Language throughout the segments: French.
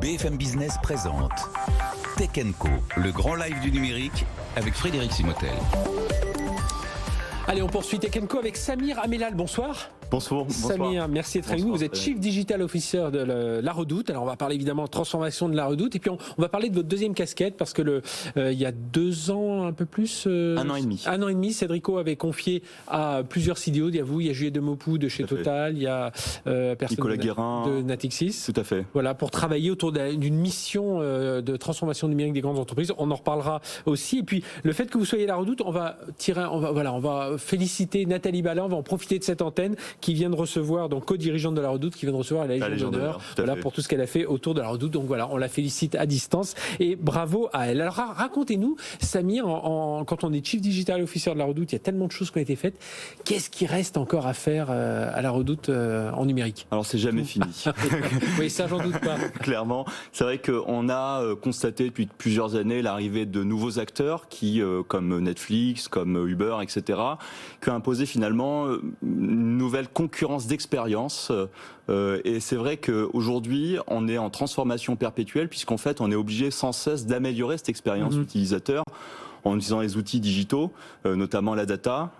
BFM Business présente Tech Co, le grand live du numérique avec Frédéric Simotel. Allez, on poursuit Tech Co avec Samir Amelal. Bonsoir. Bonsoir. Samir, merci d'être avec nous. Vous êtes Chief Digital Officer de La Redoute. Alors, on va parler évidemment de transformation de La Redoute. Et puis, on va parler de votre deuxième casquette parce que il y a 2 ans, un peu plus... 1 an et demi. 1 an et demi, Cédrico avait confié à plusieurs CDO. Il y a vous, il y a Juliette Demopou de chez Total, il y a Nicolas Guérin de Natixis. Tout à fait. Voilà, pour travailler autour d'une mission de transformation numérique des grandes entreprises. On en reparlera aussi. Et puis, le fait que vous soyez à La Redoute, on va féliciter Nathalie Ballin. On va en profiter de cette antenne qui vient de recevoir, donc co-dirigeante de La Redoute, qui vient de recevoir la Légion d'honneur, pour tout ce qu'elle a fait autour de La Redoute. Donc voilà, on la félicite à distance et bravo à elle. Alors racontez-nous, Samir, quand on est Chief Digital Officer de La Redoute, il y a tellement de choses qui ont été faites. Qu'est-ce qui reste encore à faire à La Redoute en numérique? Alors c'est jamais fini. Oui, ça j'en doute pas. Clairement, c'est vrai qu'on a constaté depuis plusieurs années l'arrivée de nouveaux acteurs qui, comme Netflix, comme Uber, etc., qui ont imposé finalement une nouvelle concurrence d'expérience. Et c'est vrai qu'aujourd'hui, on est en transformation perpétuelle puisqu'en fait, on est obligé sans cesse d'améliorer cette expérience utilisateur en utilisant les outils digitaux, notamment la data.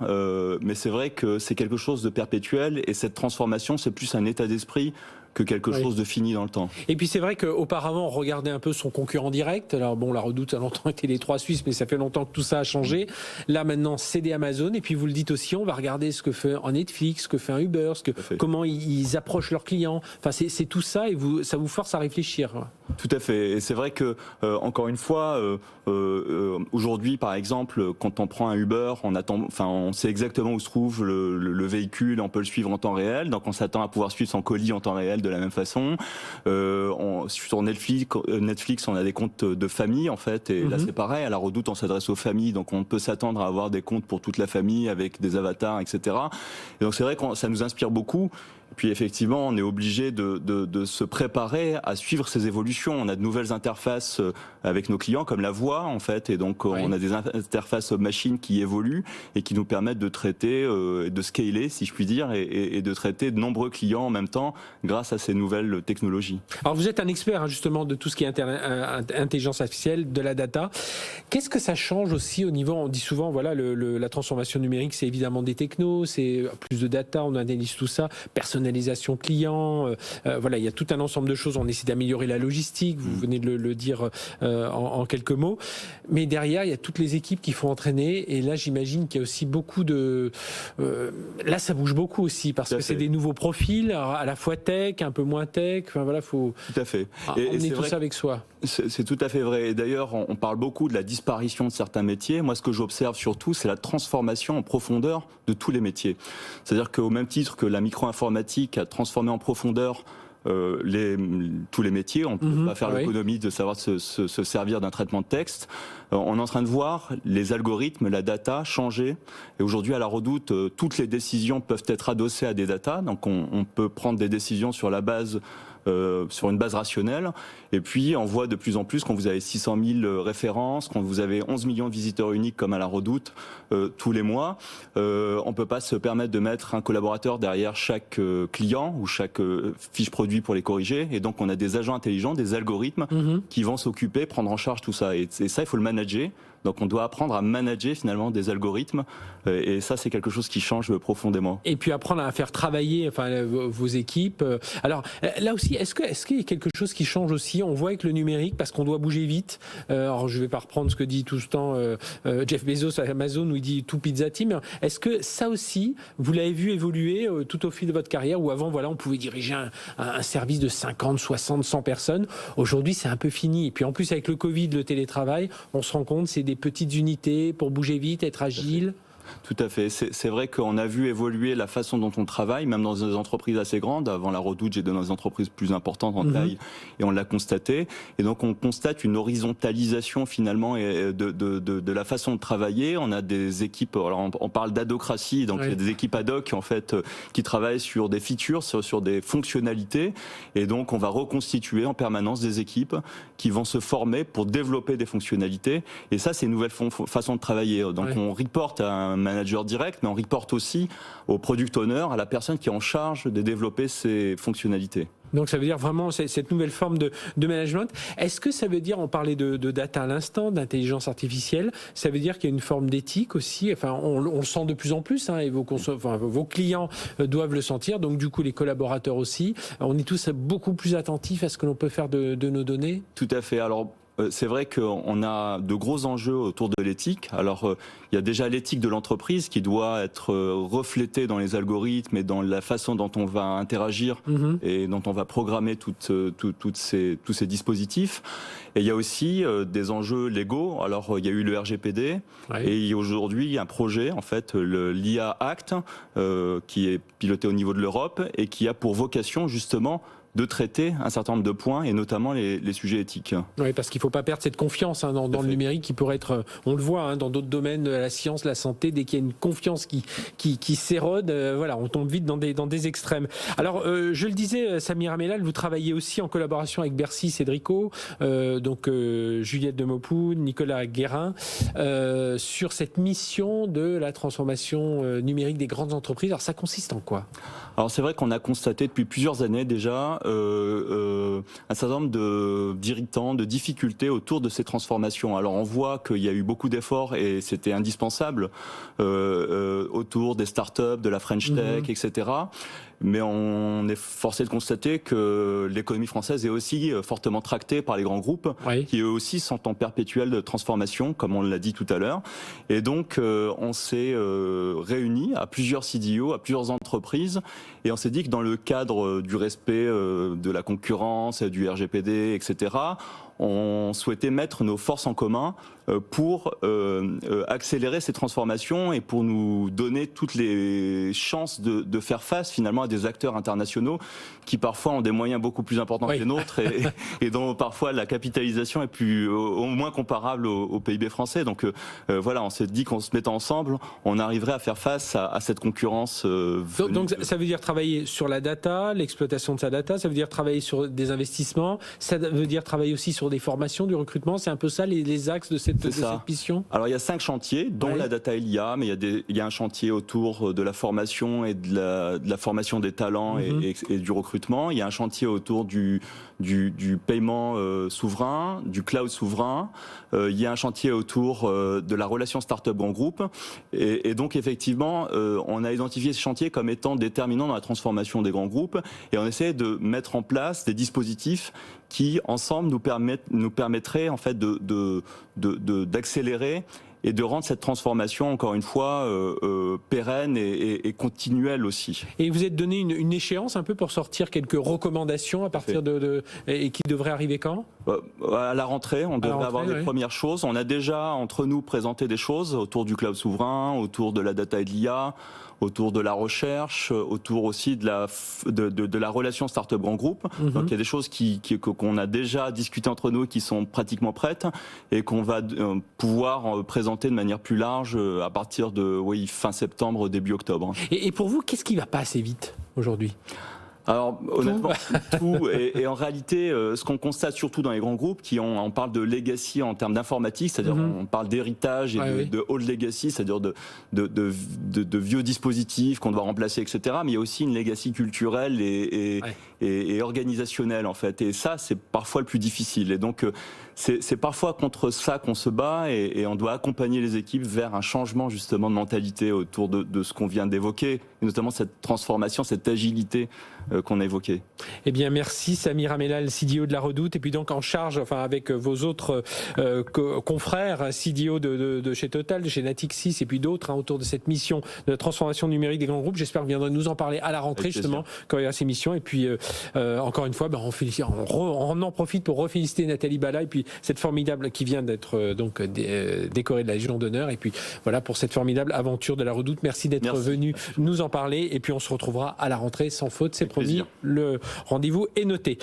Mais c'est vrai que c'est quelque chose de perpétuel et cette transformation, c'est plus un état d'esprit que quelque chose de fini dans le temps. Et puis c'est vrai qu'auparavant, on regardait un peu son concurrent direct. Alors bon, La Redoute, ça a longtemps été les 3 Suisses, mais ça fait longtemps que tout ça a changé. Là, maintenant, c'est des Amazon. Et puis vous le dites aussi, on va regarder ce que fait un Netflix, ce que fait un Uber, comment ils approchent leurs clients. Enfin, c'est tout ça et ça vous force à réfléchir. Tout à fait. Et c'est vrai que, encore une fois, aujourd'hui, par exemple, quand on prend un Uber, on sait exactement où se trouve le véhicule, on peut le suivre en temps réel. Donc on s'attend à pouvoir suivre son colis en temps réel de la même façon. Sur Netflix, on a des comptes de famille en fait, et là c'est pareil. À La Redoute, on s'adresse aux familles, donc on peut s'attendre à avoir des comptes pour toute la famille avec des avatars, etc. Et donc c'est vrai que ça nous inspire beaucoup. Et puis effectivement, on est obligé de se préparer à suivre ces évolutions. On a de nouvelles interfaces avec nos clients, comme la voix en fait, et donc on a des interfaces machines qui évoluent et qui nous permettent de traiter, de scaler, si je puis dire, et de traiter de nombreux clients en même temps grâce à ces nouvelles technologies. Alors vous êtes un expert justement de tout ce qui est intelligence artificielle, de la data. Qu'est-ce que ça change aussi au niveau, on dit souvent, voilà, la transformation numérique, c'est évidemment des technos, c'est plus de data, on analyse tout ça, personnalisation client, voilà, il y a tout un ensemble de choses. On essaie d'améliorer la logistique, vous venez de le dire en quelques mots. Mais derrière, il y a toutes les équipes qu'il faut entraîner. Et là, j'imagine qu'il y a aussi beaucoup de... là, ça bouge beaucoup aussi parce que c'est des nouveaux profils, à la fois tech, un peu moins tech. Enfin, voilà, faut... Tout à fait. Emmener tout ça avec soi. C'est tout à fait vrai. Et d'ailleurs, on parle beaucoup de la disparition de certains métiers. Moi, ce que j'observe surtout, c'est la transformation en profondeur de tous les métiers. C'est-à-dire qu'au même titre que la micro-informatique a transformé en profondeur tous les métiers, on ne peut pas faire l'économie de savoir se servir d'un traitement de texte. On est en train de voir les algorithmes, la data changer. Et aujourd'hui, à La Redoute, toutes les décisions peuvent être adossées à des data. Donc, on peut prendre des décisions sur une base rationnelle. Et puis, on voit de plus en plus, quand vous avez 600 000 références, quand vous avez 11 millions de visiteurs uniques comme à La Redoute tous les mois, on peut pas se permettre de mettre un collaborateur derrière chaque client ou chaque fiche produit pour les corriger. Et donc, on a des agents intelligents, des algorithmes qui vont s'occuper, prendre en charge tout ça. Et ça, il faut le manager. Donc on doit apprendre à manager finalement des algorithmes et ça c'est quelque chose qui change profondément. Et puis apprendre à faire travailler vos équipes. Alors là aussi, est-ce qu'il y a quelque chose qui change aussi? On voit avec le numérique parce qu'on doit bouger vite. Alors je vais pas reprendre ce que dit tout ce temps Jeff Bezos à Amazon où il dit tout pizza team. Est-ce que ça aussi vous l'avez vu évoluer tout au fil de votre carrière où avant voilà on pouvait diriger un service de 50, 60, 100 personnes. Aujourd'hui c'est un peu fini. Et puis en plus avec le Covid, le télétravail, on se rend compte c'est des petites unités pour bouger vite, être agile. Tout à fait. C'est vrai qu'on a vu évoluer la façon dont on travaille, même dans des entreprises assez grandes. Avant La Redoute, j'étais dans des entreprises plus importantes en taille et on l'a constaté. Et donc, on constate une horizontalisation finalement de la façon de travailler. On a des équipes, alors on parle d'adocratie, donc il y a des équipes ad hoc en fait qui travaillent sur des features, sur des fonctionnalités. Et donc, on va reconstituer en permanence des équipes qui vont se former pour développer des fonctionnalités. Et ça, c'est une nouvelle façon de travailler. Donc, on reporte à un manager direct, mais on reporte aussi au product owner, à la personne qui est en charge de développer ces fonctionnalités. Donc ça veut dire vraiment cette nouvelle forme de management. Est-ce que ça veut dire, on parlait de data à l'instant, d'intelligence artificielle, ça veut dire qu'il y a une forme d'éthique aussi, enfin on le sent de plus en plus, et vos clients doivent le sentir, donc du coup les collaborateurs aussi. On est tous beaucoup plus attentifs à ce que l'on peut faire de nos données. Tout à fait. Alors, c'est vrai qu'on a de gros enjeux autour de l'éthique. Alors, il y a déjà l'éthique de l'entreprise qui doit être reflétée dans les algorithmes et dans la façon dont on va interagir et dont on va programmer tous ces dispositifs. Et il y a aussi des enjeux légaux. Alors, il y a eu le RGPD et il y a aujourd'hui un projet, en fait, l'IA Act, qui est piloté au niveau de l'Europe et qui a pour vocation, justement, de traiter un certain nombre de points et notamment les sujets éthiques. Oui, parce qu'il ne faut pas perdre cette confiance dans le numérique qui pourrait être, on le voit dans d'autres domaines de la science, la santé, dès qu'il y a une confiance qui s'érode, on tombe vite dans des extrêmes. Alors, je le disais, Samira Mellal, vous travaillez aussi en collaboration avec Bercy Cédrico, Juliette Demaupoux, Nicolas Guérin, sur cette mission de la transformation numérique des grandes entreprises. Alors, ça consiste en quoi ? Alors, c'est vrai qu'on a constaté depuis plusieurs années déjà un certain nombre d'irritants, de difficultés autour de ces transformations. Alors on voit qu'il y a eu beaucoup d'efforts et c'était indispensable autour des startups, de la French Tech, etc. Mais on est forcé de constater que l'économie française est aussi fortement tractée par les grands groupes, qui eux aussi sont en perpétuelle transformation, comme on l'a dit tout à l'heure. Et donc on s'est réunis à plusieurs CDO, à plusieurs entreprises, et on s'est dit que dans le cadre du respect de la concurrence, du RGPD, etc., on souhaitait mettre nos forces en commun pour accélérer ces transformations et pour nous donner toutes les chances de faire face finalement à des acteurs internationaux qui parfois ont des moyens beaucoup plus importants que les nôtres et dont parfois la capitalisation est au moins comparable au PIB français. Donc on s'est dit qu'en se mettant ensemble, on arriverait à faire face à cette concurrence. Donc ça veut dire travailler sur la data, l'exploitation de sa data, ça veut dire travailler sur des investissements, ça veut dire travailler aussi sur des formations, du recrutement, c'est un peu ça les axes de cette mission. Alors il y a 5 chantiers, dont la data et l'IA, mais il y a un chantier autour de la formation et de la formation des talents et du recrutement. Il y a un chantier autour du paiement souverain, du cloud souverain. Il y a un chantier autour de la relation start-up grand groupe. Et donc effectivement, on a identifié ce chantier comme étant déterminant dans la transformation des grands groupes. Et on essaie de mettre en place des dispositifs qui, ensemble, nous permettraient en fait d'accélérer et de rendre cette transformation, encore une fois, pérenne et continuelle aussi. Et vous êtes donné une échéance un peu pour sortir quelques recommandations à partir et qui devraient arriver quand ? À la rentrée, on devrait avoir les premières choses. On a déjà, entre nous, présenté des choses autour du cloud souverain, autour de la data et de l'IA, autour de la recherche, autour aussi de la relation start-up grand groupe. Donc il y a des choses qu'on a déjà discutées entre nous qui sont pratiquement prêtes et qu'on va pouvoir présenter de manière plus large à partir de fin septembre, début octobre. Et pour vous, qu'est-ce qui va pas assez vite aujourd'hui ? Alors honnêtement, tout. Et en réalité, ce qu'on constate surtout dans les grands groupes, on parle de legacy en termes d'informatique, c'est-à-dire on parle d'héritage et de old legacy, c'est-à-dire de vieux dispositifs qu'on doit remplacer, etc. Mais il y a aussi une legacy culturelle et organisationnelle en fait. Et ça, c'est parfois le plus difficile. Et donc c'est parfois contre ça qu'on se bat et on doit accompagner les équipes vers un changement justement de mentalité autour de ce qu'on vient d'évoquer, et notamment cette transformation, cette agilité qu'on a évoquée. Eh bien, merci Samira Mellal, CDO de la Redoute, et puis donc en charge, avec vos autres confrères, CDO de chez Total, de chez Natixis, et puis d'autres autour de cette mission de transformation numérique des grands groupes. J'espère que vous viendrez nous en parler à la rentrée, justement, quand il y aura ces missions. Et puis, encore une fois, on en profite pour reféliciter Nathalie Bala, et puis cette formidable qui vient d'être décorée de la Légion d'honneur. Et puis voilà pour cette formidable aventure de la Redoute. Merci d'être venu nous en parler. Et puis on se retrouvera à la rentrée sans faute, c'est promis. Le rendez-vous est noté.